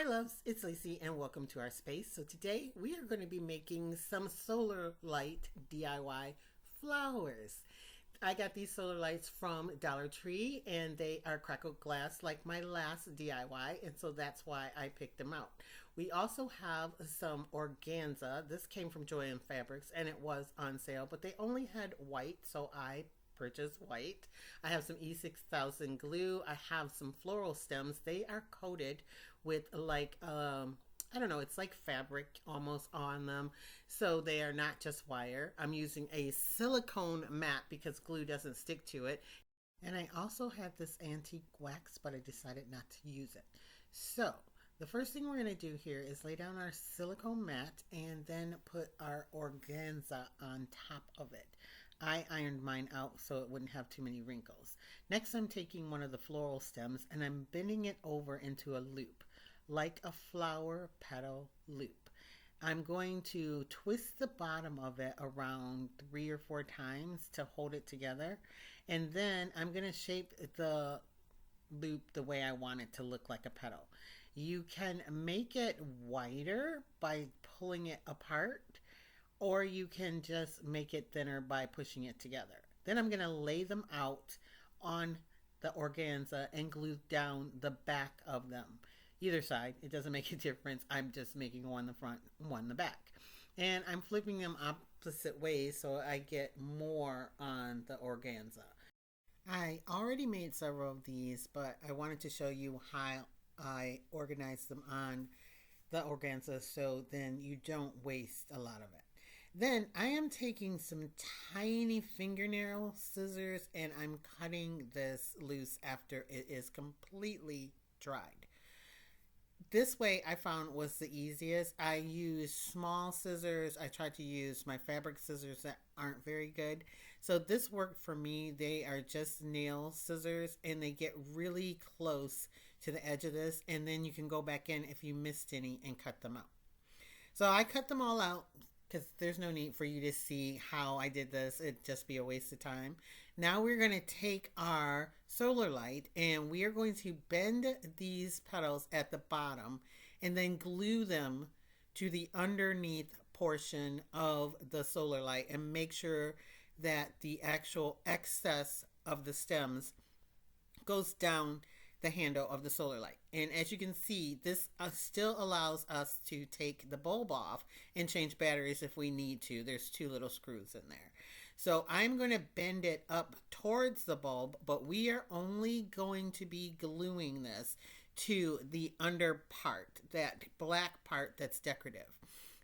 Hi loves, it's Lacey and welcome to our space. So today we are going to be making some solar light DIY flowers. I got these solar lights from Dollar Tree and they are crackled glass like my last DIY, and so that's why I picked them out. We also have some organza. This came from Jeulia Fabrics and it was on sale, but they only had white, so I purchased white. I have some E6000 glue. I have some floral stems. They are coated with like I don't know, it's like fabric almost on them, so they are not just wire. I'm using a silicone mat because glue doesn't stick to it, and I also have this antique wax, but I decided not to use it. So the first thing we're going to do here is lay down our silicone mat and then put our organza on top of it. I ironed mine out so it wouldn't have too many wrinkles. Next, I'm taking one of the floral stems and I'm bending it over into a loop, like a flower petal loop. I'm going to twist the bottom of it around 3 or 4 times to hold it together. And then I'm going to shape the loop the way I want it to look like a petal. You can make it wider by pulling it apart, or you can just make it thinner by pushing it together. Then I'm going to lay them out on the organza and glue down the back of them. Either side, it doesn't make a difference. I'm just making one the front, one the back. And I'm flipping them opposite ways so I get more on the organza. I already made several of these, but I wanted to show you how I organized them on the organza so then you don't waste a lot of it. Then I am taking some tiny fingernail scissors and I'm cutting this loose after it is completely dried. This way I found was the easiest. I use small scissors. I tried to use my fabric scissors that aren't very good. So this worked for me. They are just nail scissors and they get really close to the edge of this, and then you can go back in if you missed any and cut them out. So I cut them all out because there's no need for you to see how I did this. It'd just be a waste of time. Now we're going to take our solar light and we are going to bend these petals at the bottom and then glue them to the underneath portion of the solar light and make sure that the actual excess of the stems goes down the handle of the solar light. And as you can see, this still allows us to take the bulb off and change batteries if we need to. There's 2 little screws in there. So I'm going to bend it up towards the bulb, but we are only going to be gluing this to the under part, that black part that's decorative.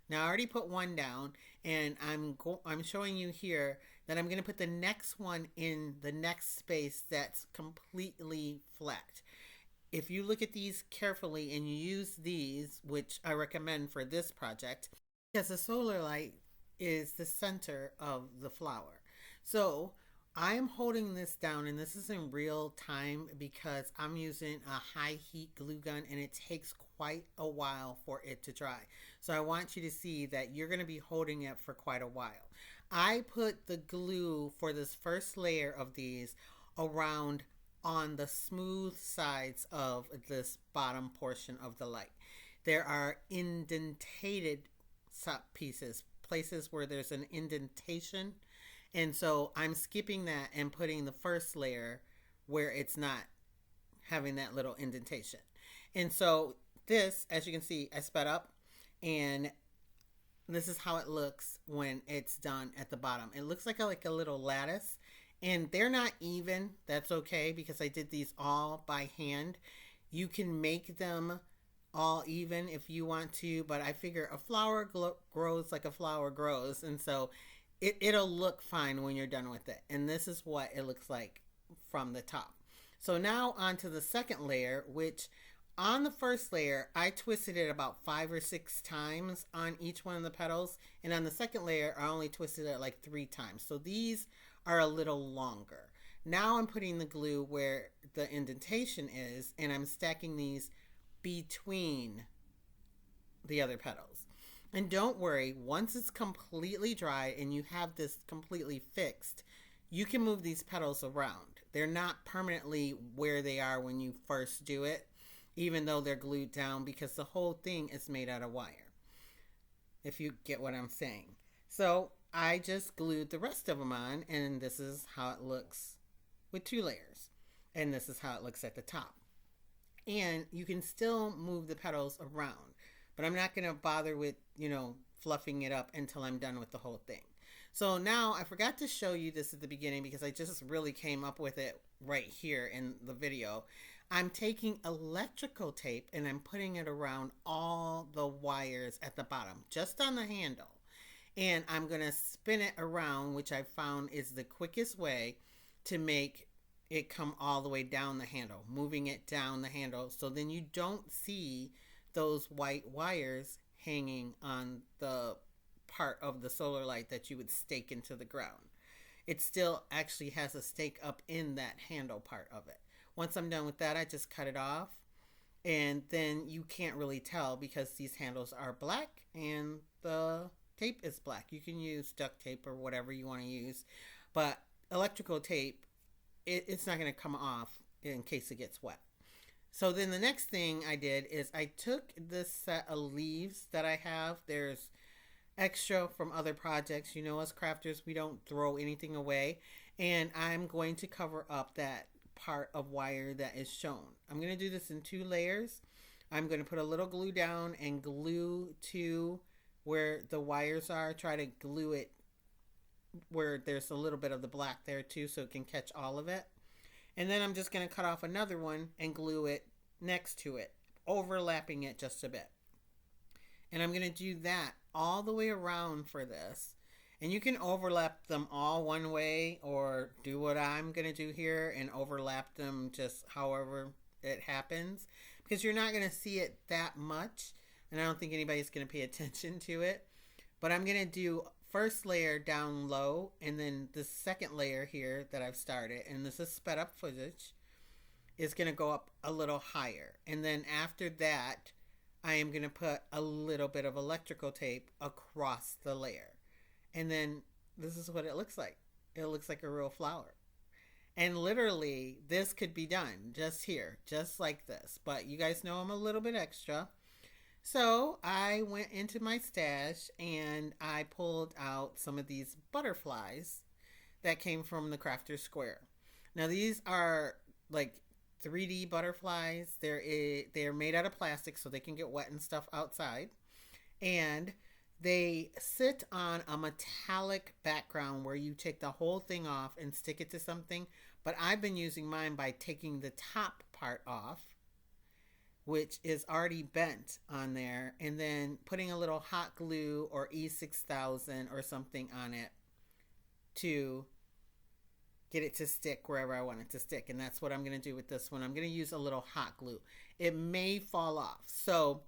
Now I already put one down, and I'm showing you here that I'm going to put the next one in the next space that's completely flat. If you look at these carefully and you use these, which I recommend for this project, because the solar light is the center of the flower. So I'm holding this down, and this is in real time because I'm using a high heat glue gun and it takes quite a while for it to dry. So I want you to see that you're going to be holding it for quite a while. I put the glue for this first layer of these around on the smooth sides of this bottom portion of the light. There are indentated pieces, places where there's an indentation, and so I'm skipping that and putting the first layer where it's not having that little indentation. And so this, as you can see, I sped up, and this is how it looks when it's done at the bottom. It looks like a little lattice, and they're not even. That's okay because I did these all by hand. You can make them all even if you want to, but I figure a flower grows like a flower grows, and so it'll look fine when you're done with it. And this is what it looks like from the top. So now onto the second layer, which on the first layer, I twisted it about 5 or 6 times on each one of the petals. And on the second layer, I only twisted it like 3 times. So these are a little longer. Now I'm putting the glue where the indentation is, and I'm stacking these between the other petals. And don't worry, once it's completely dry and you have this completely fixed, you can move these petals around. They're not permanently where they are when you first do it. even though they're glued down, because the whole thing is made out of wire, if you get what I'm saying. So I just glued the rest of them on, and this is how it looks with 2 layers. And this is how it looks at the top. And you can still move the petals around, but I'm not going to bother with, fluffing it up until I'm done with the whole thing. So now I forgot to show you this at the beginning because I just really came up with it right here in the video. I'm taking electrical tape and I'm putting it around all the wires at the bottom, just on the handle. And I'm going to spin it around, which I found is the quickest way to make it come all the way down the handle, moving it down the handle. So then you don't see those white wires hanging on the part of the solar light that you would stake into the ground. It still actually has a stake up in that handle part of it. Once I'm done with that, I just cut it off, and then you can't really tell because these handles are black and the tape is black. You can use duct tape or whatever you want to use, but electrical tape, it's not going to come off in case it gets wet. So then the next thing I did is I took this set of leaves that I have. There's extra from other projects. You know, us crafters, we don't throw anything away. And I'm going to cover up that part of wire that is shown. I'm going to do this in 2 layers. I'm going to put a little glue down and glue to where the wires are. Try to glue it where there's a little bit of the black there too, so it can catch all of it. And then I'm just going to cut off another one and glue it next to it, overlapping it just a bit. And I'm going to do that all the way around for this. And you can overlap them all one way, or do what I'm going to do here and overlap them just however it happens, because you're not going to see it that much, and I don't think anybody's going to pay attention to it. But I'm going to do first layer down low, and then the second layer here that I've started, and this is sped up footage, is going to go up a little higher. And then after that, I am going to put a little bit of electrical tape across the layer. And then this is what it looks like. It looks like a real flower. And literally, this could be done just here, just like this. But you guys know I'm a little bit extra. So I went into my stash and I pulled out some of these butterflies that came from the Crafter's Square. Now these are like 3D butterflies. They're made out of plastic so they can get wet and stuff outside. And they sit on a metallic background where you take the whole thing off and stick it to something. But I've been using mine by taking the top part off, which is already bent on there, and then putting a little hot glue or E6000 or something on it to get it to stick wherever I want it to stick. And that's what I'm going to do with this one. I'm going to use a little hot glue. It may fall off. So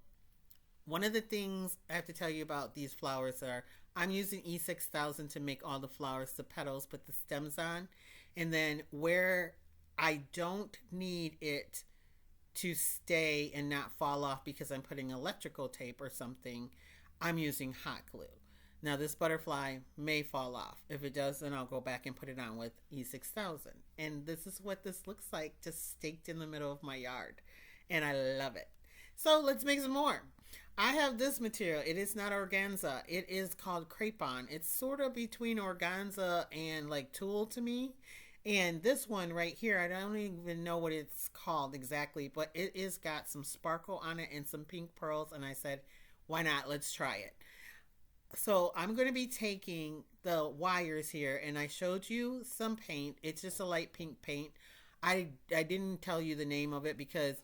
one of the things I have to tell you about these flowers are I'm using E6000 to make all the flowers, the petals, put the stems on. And then where I don't need it to stay and not fall off because I'm putting electrical tape or something, I'm using hot glue. Now this butterfly may fall off. If it does, then I'll go back and put it on with E6000. And this is what this looks like, just staked in the middle of my yard. And I love it. So let's make some more. I have this material. It is not organza. It is called crepon. It's sort of between organza and like tulle to me. And this one right here, I don't even know what it's called exactly, but it is got some sparkle on it and some pink pearls. And I said, why not? Let's try it. So I'm going to be taking the wires here, and I showed you some paint. It's just a light pink paint. I didn't tell you the name of it because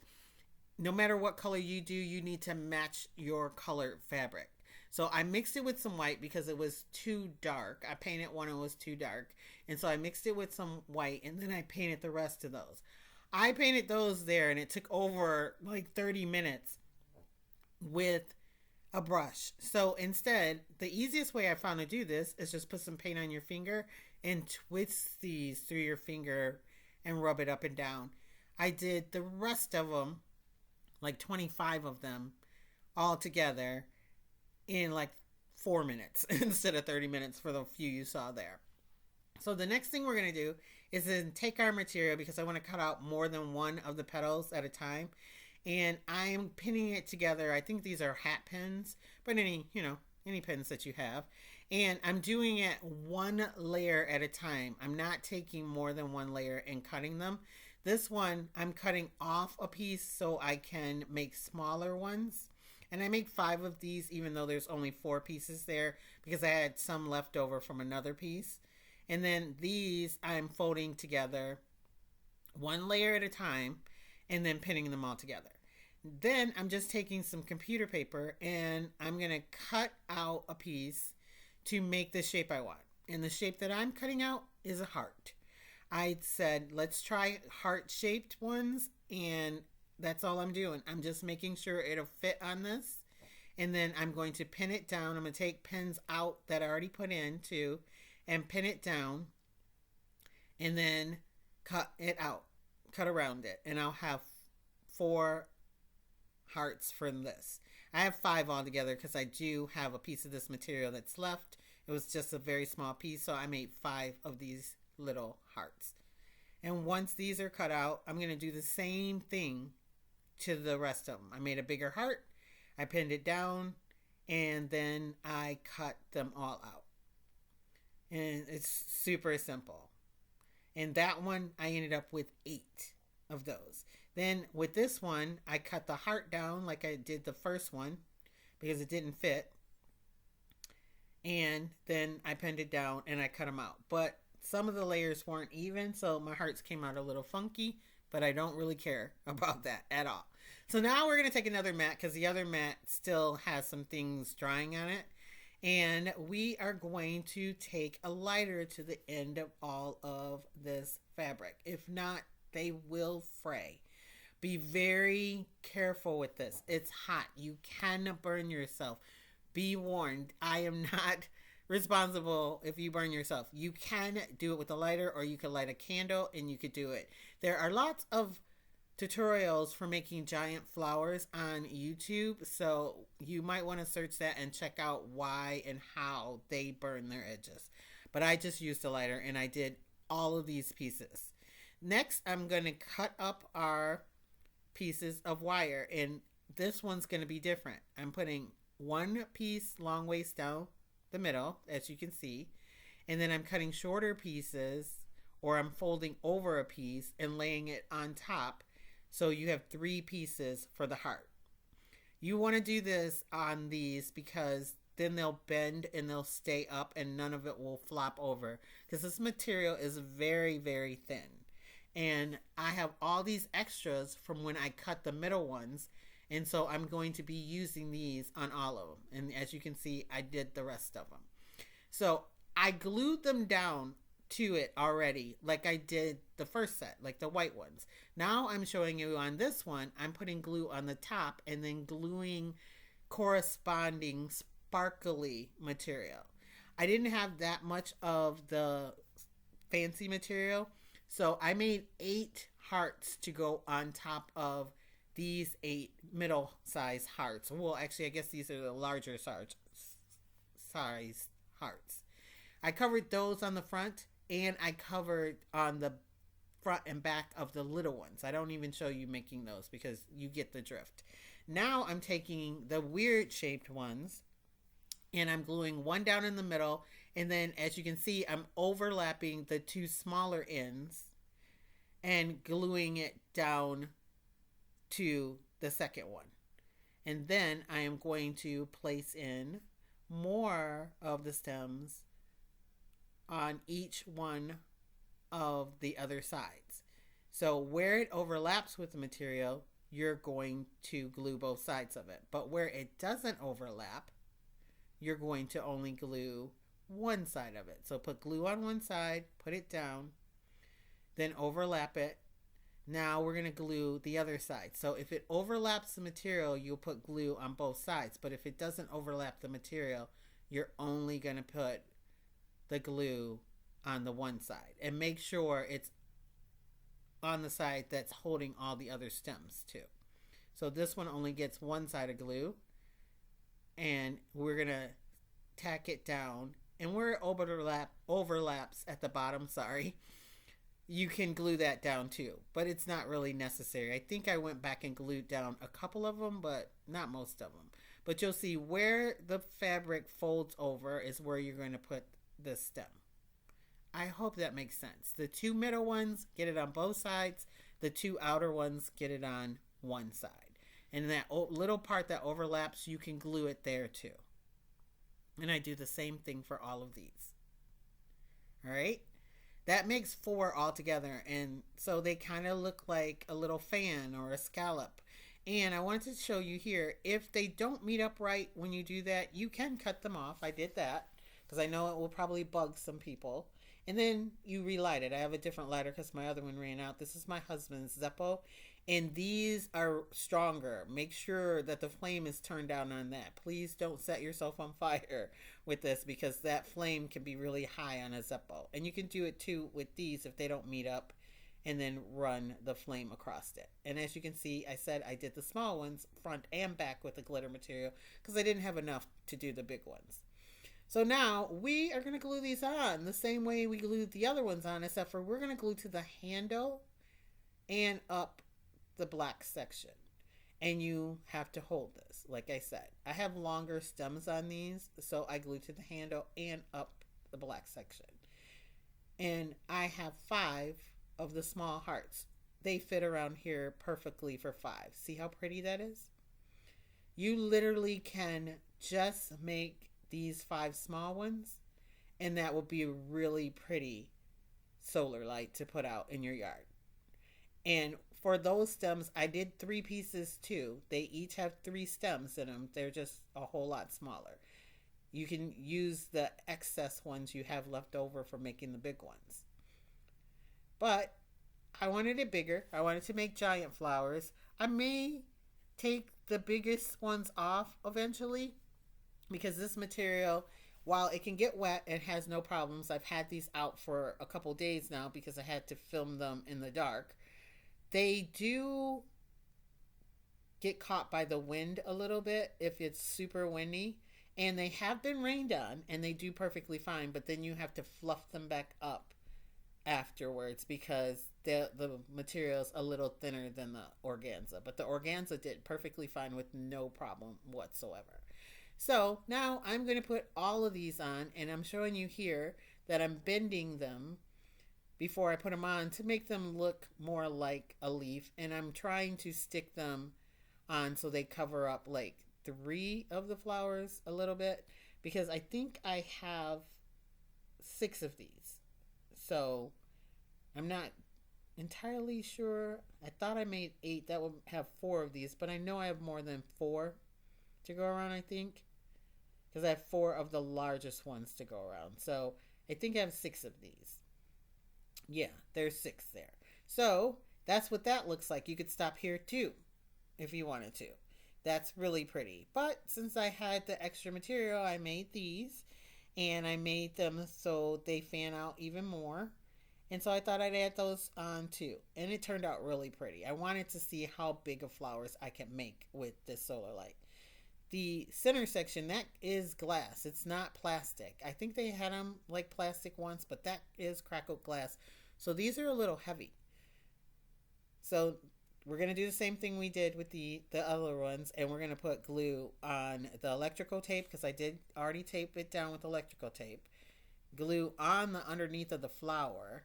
no matter what color you do, you need to match your color fabric. So I mixed it with some white because it was too dark. I painted one, it was too dark. And so I mixed it with some white, and then I painted the rest of those. I painted those there, and it took over like 30 minutes with a brush. So instead, the easiest way I found to do this is just put some paint on your finger and twist these through your finger and rub it up and down. I did the rest of them, like 25 of them all together in like 4 minutes instead of 30 minutes for the few you saw there. So the next thing we're going to do is then take our material, because I want to cut out more than one of the petals at a time. and I'm pinning it together. I think these are hat pins, but any pins that you have. And I'm doing it one layer at a time. I'm not taking more than one layer and cutting them. This one, I'm cutting off a piece so I can make smaller ones. And I make 5 of these, even though there's only 4 pieces there, because I had some left over from another piece. And then these I'm folding together one layer at a time and then pinning them all together. Then I'm just taking some computer paper and I'm going to cut out a piece to make the shape I want. And the shape that I'm cutting out is a heart. I said, let's try heart-shaped ones, and that's all I'm doing. I'm just making sure it'll fit on this. And then I'm going to pin it down. I'm going to take pins out that I already put in too and pin it down. And then cut it out. Cut around it. And I'll have 4 hearts from this. I have 5 altogether because I do have a piece of this material that's left. It was just a very small piece, so I made 5 of these little hearts. And once these are cut out, I'm going to do the same thing to the rest of them. I made a bigger heart, I pinned it down, and then I cut them all out. And it's super simple. And that one, I ended up with 8 of those. Then with this one, I cut the heart down like I did the first one because it didn't fit. And then I pinned it down and I cut them out. But some of the layers weren't even, so my hearts came out a little funky, but I don't really care about that at all. So now we're going to take another mat because the other mat still has some things drying on it. And we are going to take a lighter to the end of all of this fabric. If not, they will fray. Be very careful with this. It's hot. You can burn yourself. Be warned. I am not responsible if you burn yourself. You can do it with a lighter, or you could light a candle and you could do it. There are lots of tutorials for making giant flowers on YouTube, so you might want to search that and check out why and how they burn their edges. But I just used a lighter and I did all of these pieces. Next, I'm going to cut up our pieces of wire, and this one's going to be different. I'm putting one piece long ways down the middle, as you can see, and then I'm cutting shorter pieces, or I'm folding over a piece and laying it on top, so you have 3 pieces for the heart. You want to do this on these because then they'll bend and they'll stay up and none of it will flop over, because this material is very, very thin. And I have all these extras from when I cut the middle ones. And so I'm going to be using these on all of them. And as you can see, I did the rest of them. So I glued them down to it already, like I did the first set, like the white ones. Now I'm showing you on this one, I'm putting glue on the top and then gluing corresponding sparkly material. I didn't have that much of the fancy material. So I made 8 hearts to go on top of these 8 middle size hearts. Well, actually, I guess these are the larger size hearts. I covered those on the front, and I covered on the front and back of the little ones. I don't even show you making those because you get the drift. Now I'm taking the weird shaped ones, and I'm gluing one down in the middle, and then as you can see, I'm overlapping the 2 smaller ends and gluing it down to the second one. And then I am going to place in more of the stems on each one of the other sides. So where it overlaps with the material, you're going to glue both sides of it. But where it doesn't overlap, you're going to only glue one side of it. So put glue on one side, put it down, then overlap it. Now we're going to glue the other side. So if it overlaps the material, you'll put glue on both sides. But if it doesn't overlap the material, you're only going to put the glue on the one side. And make sure it's on the side that's holding all the other stems too. So this one only gets one side of glue. And we're going to tack it down. And where it overlaps at the bottom, sorry, you can glue that down too, but it's not really necessary. I think I went back and glued down a couple of them, but not most of them. But you'll see where the fabric folds over is where you're going to put the stem. I hope that makes sense. The two middle ones, get it on both sides. The two outer ones, get it on one side. And that little part that overlaps, you can glue it there too. And I do the same thing for all of these. All right? That makes 4 altogether, and so they kind of look like a little fan or a scallop. And I wanted to show you here, if they don't meet up right when you do that, you can cut them off. I did that because I know it will probably bug some people. And then you relight it. I have a different lighter because my other one ran out. This is my husband's Zeppo, and these are stronger. Make sure that the flame is turned down on that. Please don't set yourself on fire with this because that flame can be really high on a Zeppo. And you can do it too with these if they don't meet up, and then run the flame across it. And as you can see, I said I did the small ones front and back with the glitter material because I didn't have enough to do the big ones. So now we are going to glue these on the same way we glued the other ones on, except for we're going to glue to the handle and up the black section. And you have to hold this. Like I said, I have longer stems on these, so I glue to the handle and up the black section. And I have 5 of the small hearts. They fit around here perfectly for 5. See how pretty that is? You literally can just make these 5 small ones, and that will be a really pretty solar light to put out in your yard. And for those stems, I did 3 pieces too. They each have 3 stems in them. They're just a whole lot smaller. You can use the excess ones you have left over for making the big ones. But I wanted it bigger. I wanted to make giant flowers. I may take the biggest ones off eventually, because this material, while it can get wet, it has no problems. I've had these out for a couple days now because I had to film them in the dark. They do get caught by the wind a little bit if it's super windy, and they have been rained on, and they do perfectly fine, but then you have to fluff them back up afterwards because the material is a little thinner than the organza. But the organza did perfectly fine with no problem whatsoever. So now I'm going to put all of these on, and I'm showing you here that I'm bending them before I put them on to make them look more like a leaf. And I'm trying to stick them on so they cover up like 3 of the flowers a little bit, because I think I have 6 of these. So I'm not entirely sure. I thought I made 8. That would have 4 of these, but I know I have more than 4 to go around, I think, because I have 4 of the largest ones to go around. So I think I have 6 of these. Yeah, there's 6 there. So that's what that looks like. You could stop here too if you wanted to. That's really pretty. But since I had the extra material, I made these, and I made them so they fan out even more. And so I thought I'd add those on too. And it turned out really pretty. I wanted to see how big of flowers I can make with this solar light. The center section, that is glass. It's not plastic. I think they had them like plastic once, but that is crackled glass. So these are a little heavy. So we're going to do the same thing we did with the other ones, and we're going to put glue on the electrical tape because I did already tape it down with electrical tape. Glue on the underneath of the flower.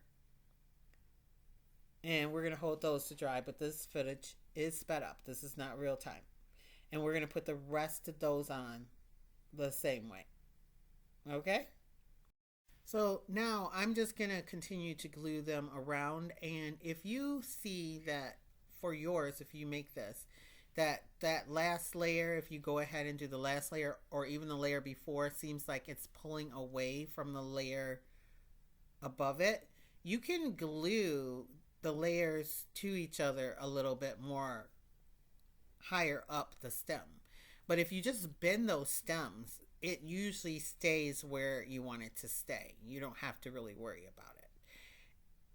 And we're going to hold those to dry, but this footage is sped up. This is not real time. And we're going to put the rest of those on the same way. Okay? So now I'm just going to continue to glue them around. And if you see that for yours, if you make this, that last layer, if you go ahead and do the last layer or even the layer before, seems like it's pulling away from the layer above it, you can glue the layers to each other a little bit more higher up the stem. But if you just bend those stems, it usually stays where you want it to stay. You don't have to really worry about it.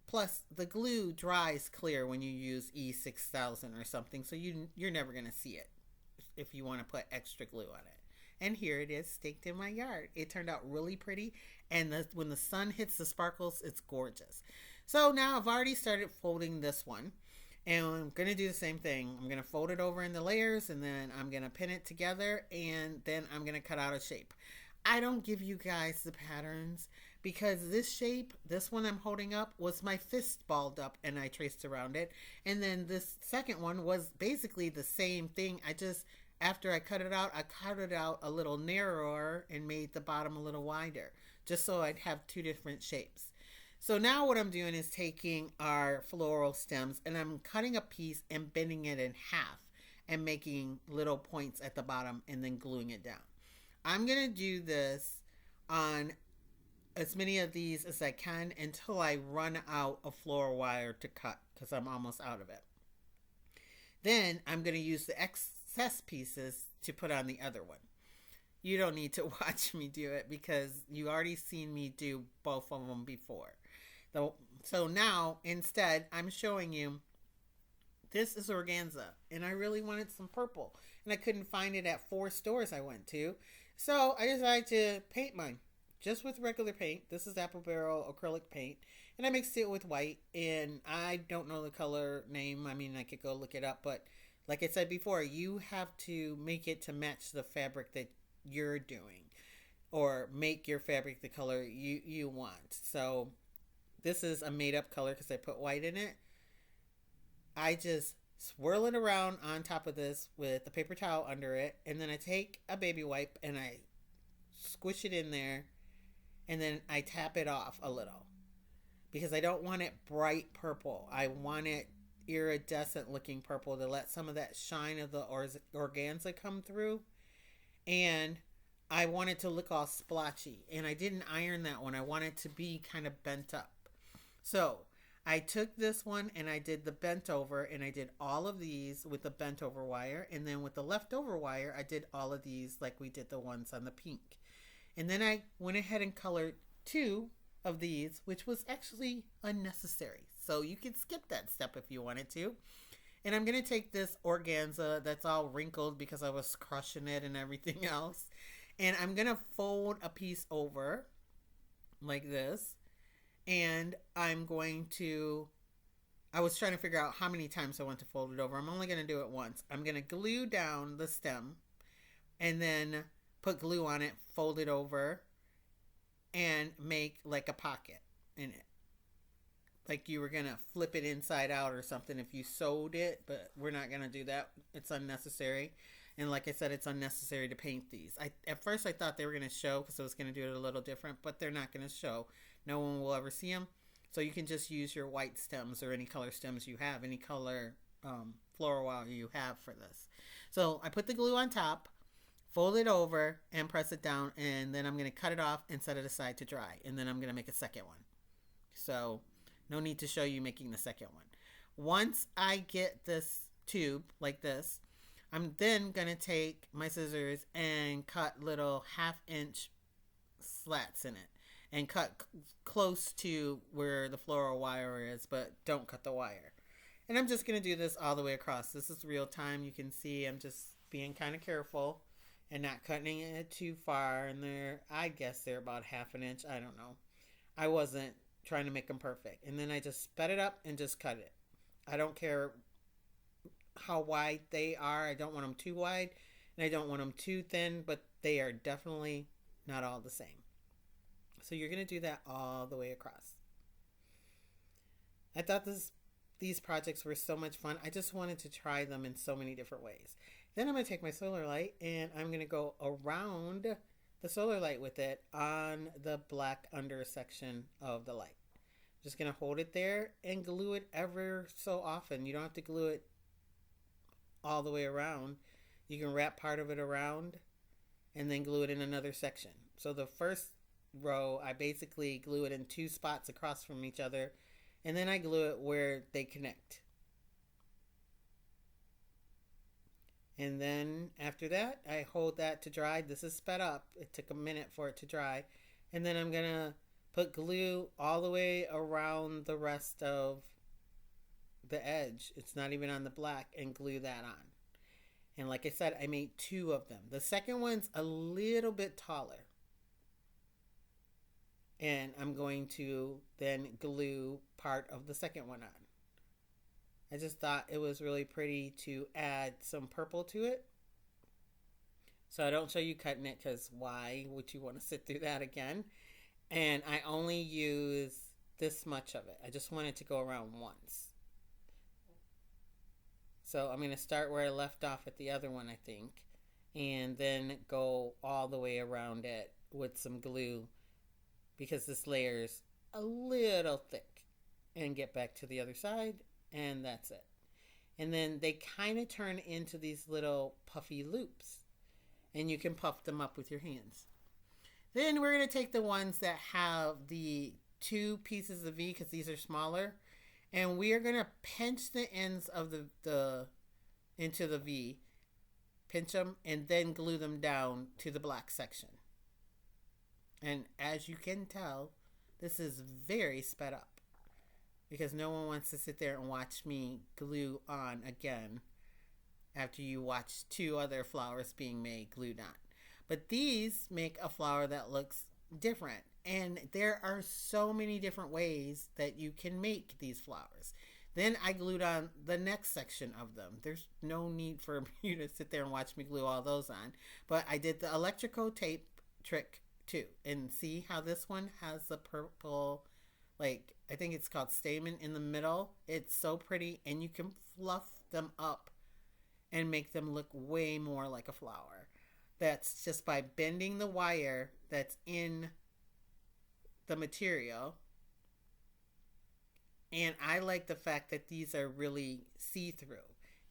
Plus, the glue dries clear when you use E6000 or something, so you're never going to see it if you want to put extra glue on it. And here it is staked in my yard. It turned out really pretty, and when the sun hits the sparkles, it's gorgeous. So now I've already started folding this one. And I'm going to do the same thing. I'm going to fold it over in the layers, and then I'm going to pin it together, and then I'm going to cut out a shape. I don't give you guys the patterns because this shape, this one I'm holding up, was my fist balled up and I traced around it. And then this second one was basically the same thing. After I cut it out a little narrower and made the bottom a little wider, just so I'd have two different shapes. So now what I'm doing is taking our floral stems and I'm cutting a piece and bending it in half and making little points at the bottom and then gluing it down. I'm going to do this on as many of these as I can until I run out of floral wire to cut, because I'm almost out of it. Then I'm going to use the excess pieces to put on the other one. You don't need to watch me do it because you already seen me do both of them before. So now instead I'm showing you, this is organza and I really wanted some purple and I couldn't find it at 4 stores I went to. So I decided to paint mine just with regular paint. This is Apple Barrel acrylic paint, and I mixed it with white, and I don't know the color name. I mean, I could go look it up, but like I said before, you have to make it to match the fabric that you're doing, or make your fabric the color you want. So this is a made up color because I put white in it. I just swirl it around on top of this with a paper towel under it, and then I take a baby wipe and I squish it in there, and then I tap it off a little because I don't want it bright purple. I want it iridescent looking purple to let some of that shine of the organza come through, and I want it to look all splotchy, and I didn't iron that one. I want it to be kind of bent up. So I took this one and I did the bent over, and I did all of these with the bent over wire, and then with the leftover wire I did all of these like we did the ones on the pink. And then I went ahead and colored 2 of these, which was actually unnecessary. So you could skip that step if you wanted to. And I'm going to take this organza that's all wrinkled because I was crushing it and everything else, and I'm going to fold a piece over like this. And I was trying to figure out how many times I want to fold it over. I'm only going to do it once. I'm going to glue down the stem and then put glue on it, fold it over, and make like a pocket in it. Like you were going to flip it inside out or something if you sewed it, but we're not going to do that. It's unnecessary. And like I said, it's unnecessary to paint these. At first I thought they were going to show because I was going to do it a little different, but they're not going to show. No one will ever see them. So you can just use your white stems or any color stems you have, any color floral wire you have for this. So I put the glue on top, fold it over, and press it down, and then I'm going to cut it off and set it aside to dry. And then I'm going to make a second one. So no need to show you making the second one. Once I get this tube like this, I'm then going to take my scissors and cut little 1/2-inch slats in it. And cut close to where the floral wire is, but don't cut the wire. And I'm just going to do this all the way across. This is real time. You can see I'm just being kind of careful and not cutting it too far. And I guess they're about 1/2 inch. I don't know. I wasn't trying to make them perfect. And then I just sped it up and just cut it. I don't care how wide they are. I don't want them too wide and I don't want them too thin, but they are definitely not all the same. So you're going to do that all the way across. I thought these projects were so much fun. I just wanted to try them in so many different ways. Then I'm going to take my solar light and I'm going to go around the solar light with it on the black under section of the light. Just going to hold it there and glue it ever so often. You don't have to glue it all the way around. You can wrap part of it around and then glue it in another section. So the first row, I basically glue it in 2 spots across from each other, and then I glue it where they connect. And then after that, I hold that to dry. This is sped up. It took a minute for it to dry. And then I'm going to put glue all the way around the rest of the edge. It's not even on the black, and glue that on. And like I said, I made 2 of them. The second one's a little bit taller. And I'm going to then glue part of the second one on. I just thought it was really pretty to add some purple to it. So I don't show you cutting it because why would you want to sit through that again? And I only use this much of it. I just want it to go around once. So I'm going to start where I left off at the other one, I think. And then go all the way around it with some glue because this layer's a little thick. And get back to the other side, and that's it. And then they kind of turn into these little puffy loops. And you can puff them up with your hands. Then we're going to take the ones that have the 2 pieces of V, because these are smaller. And we are going to pinch the ends of the into the V. Pinch them and then glue them down to the black section. And as you can tell, this is very sped up. Because no one wants to sit there and watch me glue on again after you watch 2 other flowers being made glued on. But these make a flower that looks different. And there are so many different ways that you can make these flowers. Then I glued on the next section of them. There's no need for you to sit there and watch me glue all those on. But I did the electrical tape trick too. And see how this one has the purple, like, I think it's called stamen in the middle. It's so pretty, and you can fluff them up and make them look way more like a flower. That's just by bending the wire that's in the material. And I like the fact that these are really see-through.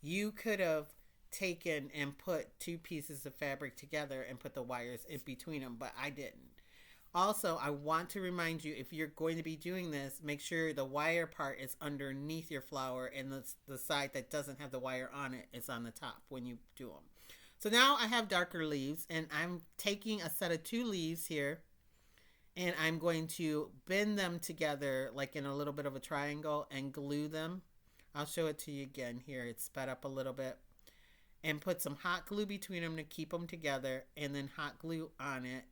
You could have taken and put 2 pieces of fabric together and put the wires in between them, but I didn't. Also, I want to remind you, if you're going to be doing this, make sure the wire part is underneath your flower and the side that doesn't have the wire on it is on the top when you do them. So now I have darker leaves, and I'm taking a set of 2 leaves here, and I'm going to bend them together like in a little bit of a triangle and glue them. I'll show it to you again here. It's sped up a little bit. And put some hot glue between them to keep them together, and then hot glue on it.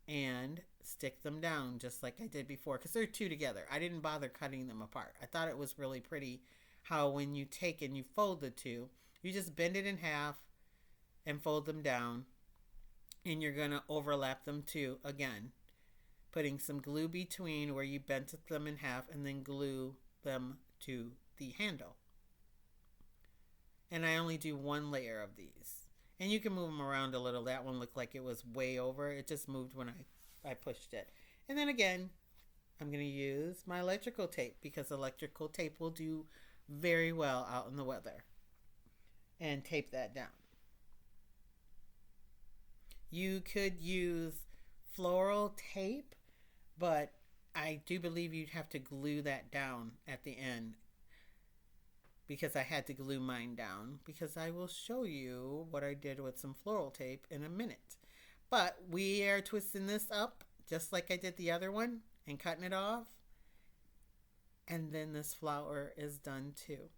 And stick them down just like I did before, because they're 2 together. I didn't bother cutting them apart. I thought it was really pretty how when you take and you fold the 2, you just bend it in half and fold them down, and you're going to overlap them too again, putting some glue between where you bent them in half, and then glue them to the handle. And I only do 1 layer of these. And you can move them around a little. That one looked like it was way over. It just moved when I pushed it. And then again, I'm going to use my electrical tape, because electrical tape will do very well out in the weather. And tape that down. You could use floral tape, but I do believe you'd have to glue that down at the end, because I had to glue mine down, because I will show you what I did with some floral tape in a minute. But we are twisting this up just like I did the other one and cutting it off. And then this flower is done too.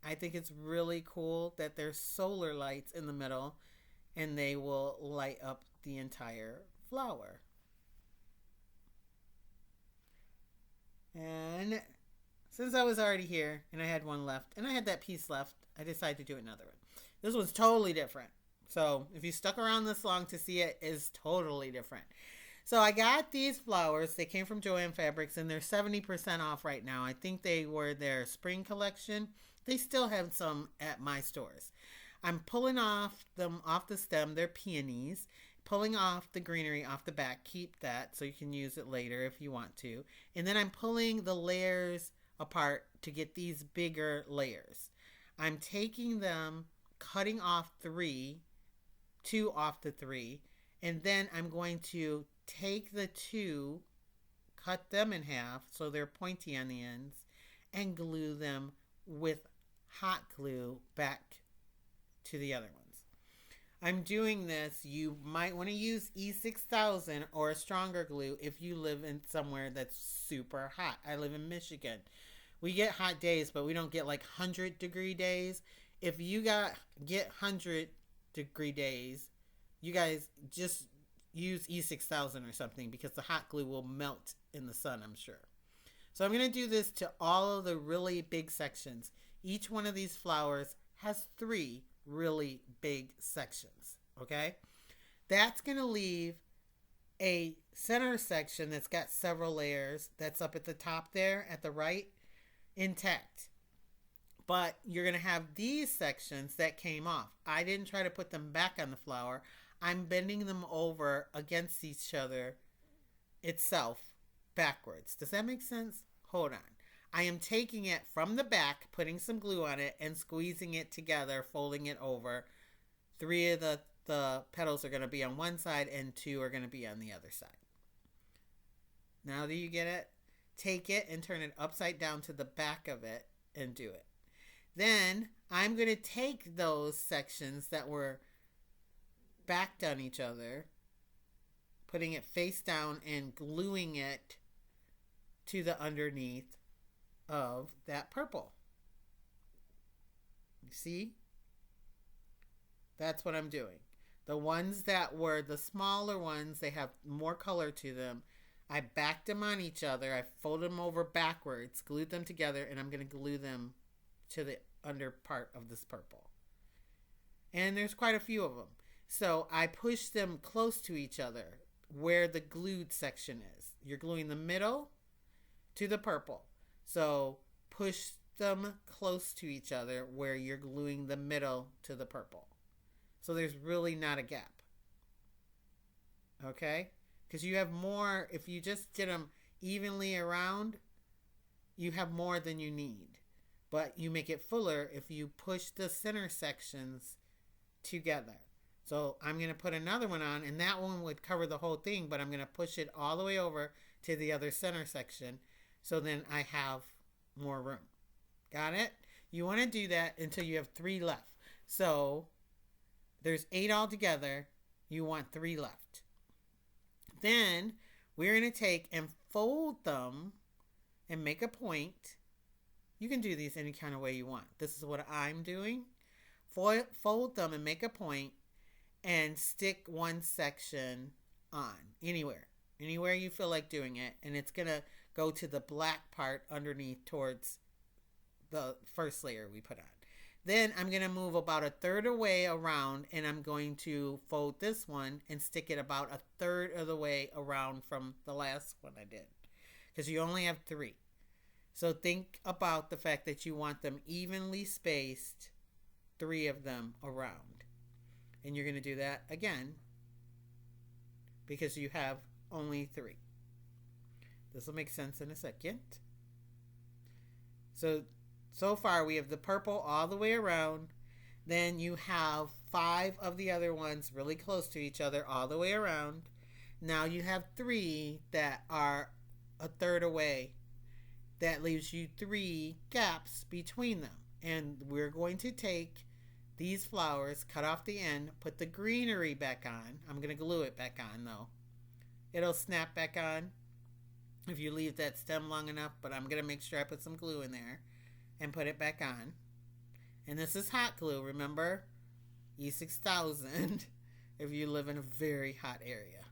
I think it's really cool that there's solar lights in the middle, and they will light up the entire flower. And since I was already here and I had 1 left, and I had that piece left, I decided to do another one. This one's totally different. So if you stuck around this long to see it, it's totally different. So I got these flowers. They came from Joann Fabrics, and they're 70% off right now. I think they were their spring collection. They still have some at my stores. I'm pulling them off the stem. They're peonies. Pulling off the greenery off the back. Keep that so you can use it later if you want to. And then I'm pulling the layers apart to get these bigger layers. I'm taking them, cutting off 2 off the 3, and then I'm going to take the 2, cut them in half so they're pointy on the ends, and glue them with hot glue back to the other ones. I'm doing this. You might want to use E6000 or a stronger glue if you live in somewhere that's super hot. I live in Michigan. We get hot days, but we don't get like 100-degree days. If you get 100-degree days, you guys just use E6000 or something because the hot glue will melt in the sun, I'm sure. So I'm going to do this to all of the really big sections. Each one of these flowers has 3 really big sections, okay? That's going to leave a center section that's got several layers that's up at the top there at the right intact. But you're going to have these sections that came off. I didn't try to put them back on the flower. I'm bending them over against each other itself backwards. Does that make sense? Hold on. I am taking it from the back, putting some glue on it, and squeezing it together, folding it over. 3 of the petals are going to be on one side and 2 are going to be on the other side. Now do you get it? Take it and turn it upside down to the back of it and do it. Then I'm going to take those sections that were backed on each other, putting it face down and gluing it to the underneath of that purple. You see? That's what I'm doing. The ones that were the smaller ones, they have more color to them. I backed them on each other. I folded them over backwards, glued them together, and I'm going to glue them to the under part of this purple. And there's quite a few of them. So I push them close to each other where the glued section is. You're gluing the middle to the purple. So push them close to each other where you're gluing the middle to the purple. So there's really not a gap. Okay? Because you have more, if you just did them evenly around, you have more than you need. But you make it fuller if you push the center sections together. So I'm going to put another one on, and that one would cover the whole thing, but I'm going to push it all the way over to the other center section. So then I have more room. Got it? You want to do that until you have 3 left. So there's 8 altogether. You want 3 left. Then we're going to take and fold them and make a point. You can do these any kind of way you want. This is what I'm doing. Fold them and make a point and stick one section on anywhere you feel like doing it, and it's going to go to the black part underneath towards the first layer we put on. Then I'm going to move about 1/3 away around, and I'm going to fold this one and stick it about 1/3 of the way around from the last one I did, because you only have 3. So think about the fact that you want them evenly spaced, 3 of them around. And you're going to do that again because you have only 3. This will make sense in a second. So far we have the purple all the way around. Then you have 5 of the other ones really close to each other all the way around. Now you have 3 that are 1/3 away. That leaves you 3 gaps between them. And we're going to take these flowers, cut off the end, put the greenery back on. I'm going to glue it back on though. It'll snap back on if you leave that stem long enough, but I'm going to make sure I put some glue in there and put it back on. And this is hot glue, remember? E6000 if you live in a very hot area.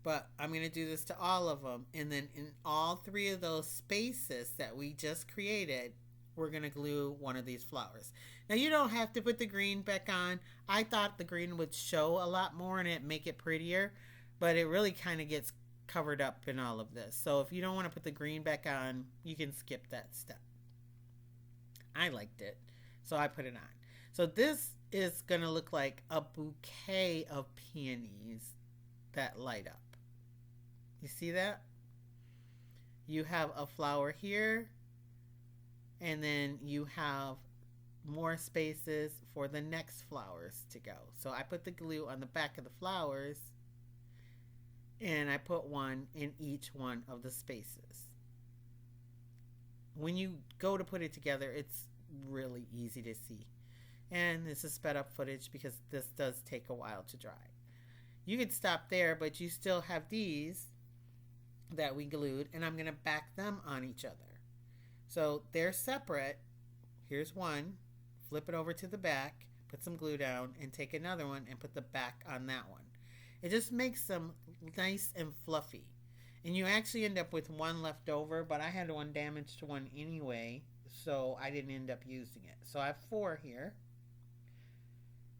But I'm going to do this to all of them. And then in all 3 of those spaces that we just created, we're going to glue one of these flowers. Now you don't have to put the green back on. I thought the green would show a lot more and it make it prettier, but it really kind of gets covered up in all of this. So if you don't want to put the green back on, you can skip that step. I liked it, so I put it on. So this is going to look like a bouquet of peonies that light up. You see that? You have a flower here, and then you have more spaces for the next flowers to go. So I put the glue on the back of the flowers, and I put one in each one of the spaces. When you go to put it together, it's really easy to see. And this is sped up footage because this does take a while to dry. You could stop there, but you still have these that we glued, and I'm going to back them on each other. So they're separate. Here's one. Flip it over to the back, put some glue down, and take another one and put the back on that one. It just makes them nice and fluffy. And you actually end up with one left over, but I had one damaged one anyway, so I didn't end up using it. So I have 4 here.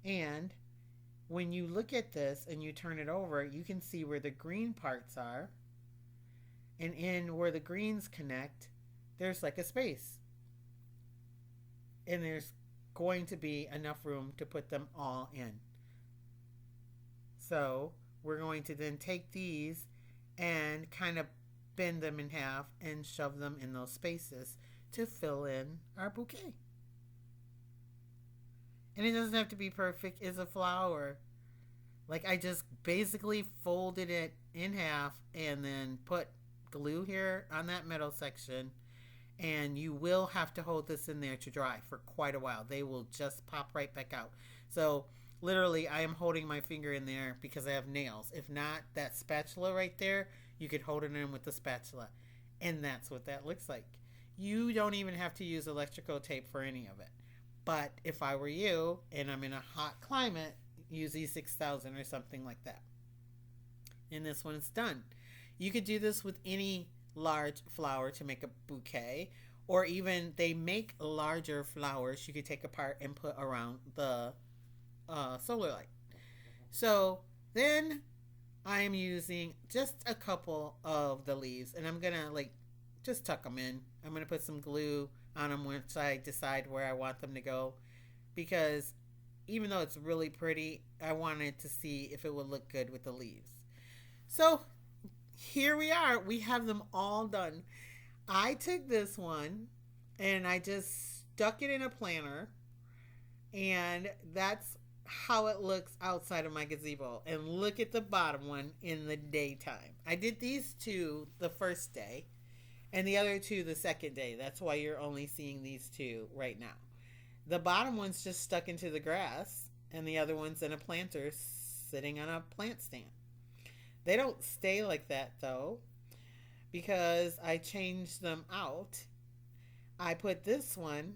And when you look at this and you turn it over, you can see where the green parts are. And in where the greens connect, there's like a space. And there's going to be enough room to put them all in. So we're going to then take these and kind of bend them in half and shove them in those spaces to fill in our bouquet. And it doesn't have to be perfect. It's a flower. Like, I just basically folded it in half and then put glue here on that middle section. And you will have to hold this in there to dry for quite a while. They will just pop right back out. So literally, I am holding my finger in there because I have nails. If not, that spatula right there, you could hold it in with the spatula. And that's what that looks like. You don't even have to use electrical tape for any of it. But if I were you, and I'm in a hot climate, use E6000 or something like that. And this one's done. You could do this with any large flower to make a bouquet, or even they make larger flowers you could take apart and put around the solar light. So then I am using just a couple of the leaves, and I'm gonna like just tuck them in. I'm gonna put some glue on them once I decide where I want them to go, because even though it's really pretty, I wanted to see if it would look good with the leaves. So here we are. We have them all done. I took this one and I just stuck it in a planter, and that's how it looks outside of my gazebo. And look at the bottom one in the daytime. I did these 2 the first day and the other 2 the second day. That's why you're only seeing these 2 right now. The bottom one's just stuck into the grass, and the other one's in a planter sitting on a plant stand. They don't stay like that though, because I changed them out. I put this one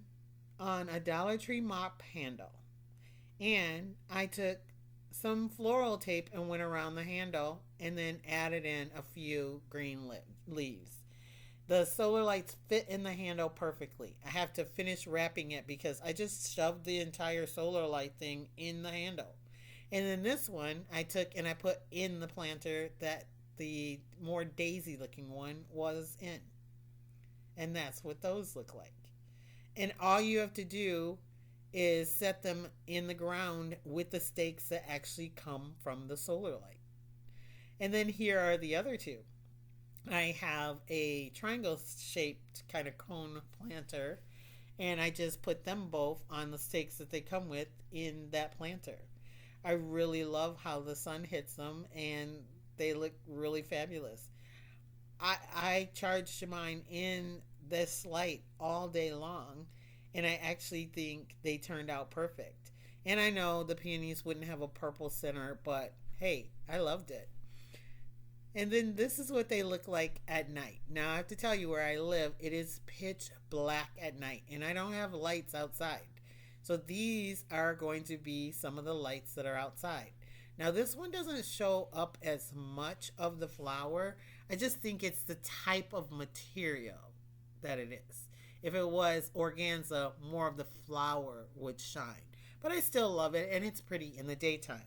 on a Dollar Tree mop handle, and I took some floral tape and went around the handle and then added in a few green leaves. The solar lights fit in the handle perfectly. I have to finish wrapping it because I just shoved the entire solar light thing in the handle. And then this one I took and I put in the planter that the more daisy looking one was in. And that's what those look like. And all you have to do is set them in the ground with the stakes that actually come from the solar light. And then here are the other 2. I have a triangle shaped kind of cone planter, and I just put them both on the stakes that they come with in that planter. I really love how the sun hits them, and they look really fabulous. I charged mine in this light all day long, and I actually think they turned out perfect. And I know the peonies wouldn't have a purple center, but hey, I loved it. And then this is what they look like at night. Now I have to tell you, where I live, it is pitch black at night, and I don't have lights outside. So these are going to be some of the lights that are outside. Now this one doesn't show up as much of the flower. I just think it's the type of material that it is. If it was organza, more of the flower would shine. But I still love it, and it's pretty in the daytime.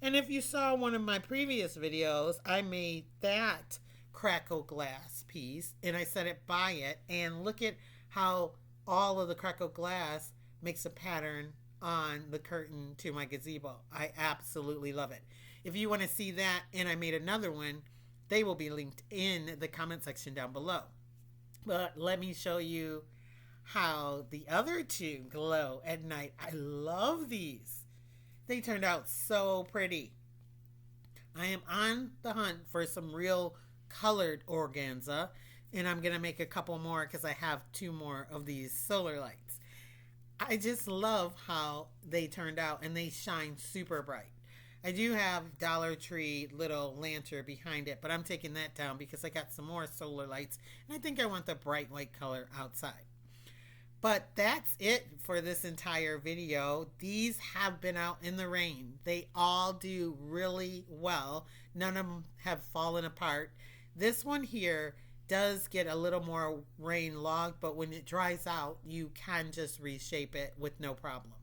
And if you saw one of my previous videos, I made that crackle glass piece, and I set it by it, and look at how all of the crackle glass makes a pattern on the curtain to my gazebo. I absolutely love it. If you want to see that, and I made another one, they will be linked in the comment section down below. But let me show you how the other 2 glow at night. I love these. They turned out so pretty. I am on the hunt for some real colored organza, and I'm going to make a couple more because I have 2 more of these solar lights. I just love how they turned out, and they shine super bright. I do have Dollar Tree little lantern behind it, but I'm taking that down because I got some more solar lights, and I think I want the bright white color outside. But that's it for this entire video. These have been out in the rain. They all do really well. None of them have fallen apart. This one here does get a little more rain logged, but when it dries out, you can just reshape it with no problem.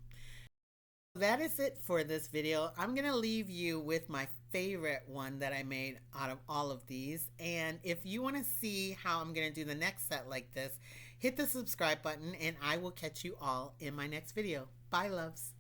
That is it for this video. I'm going to leave you with my favorite one that I made out of all of these. And if you want to see how I'm going to do the next set like this, hit the subscribe button and I will catch you all in my next video. Bye, loves.